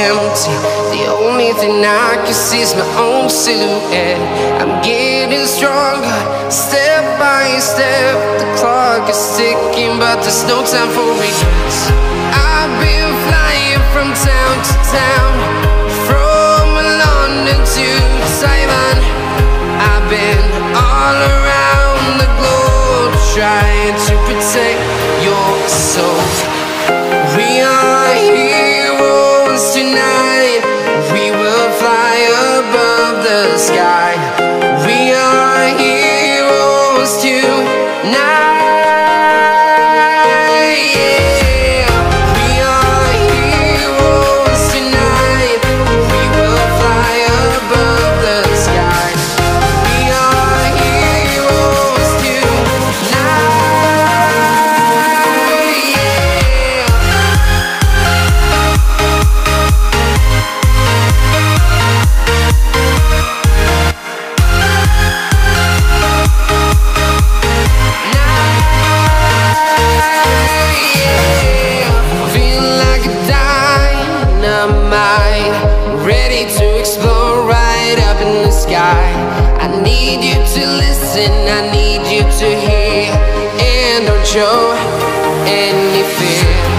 empty. The only thing I can see is my own silhouette. I'm getting stronger, step by step. The clock is ticking, but there's no time for regrets. I've been flying from town to town, from London to Taiwan. I've been all around the globe, trying to protect your soul. We are heroes tonight. We will fly above the sky. We are heroes tonight. Yeah. We are heroes tonight. We will fly above the sky. We are heroes tonight. Feeling like a dynamite, ready to explode right up in the sky. I need you to listen, I need you to hear, and don't show any fear.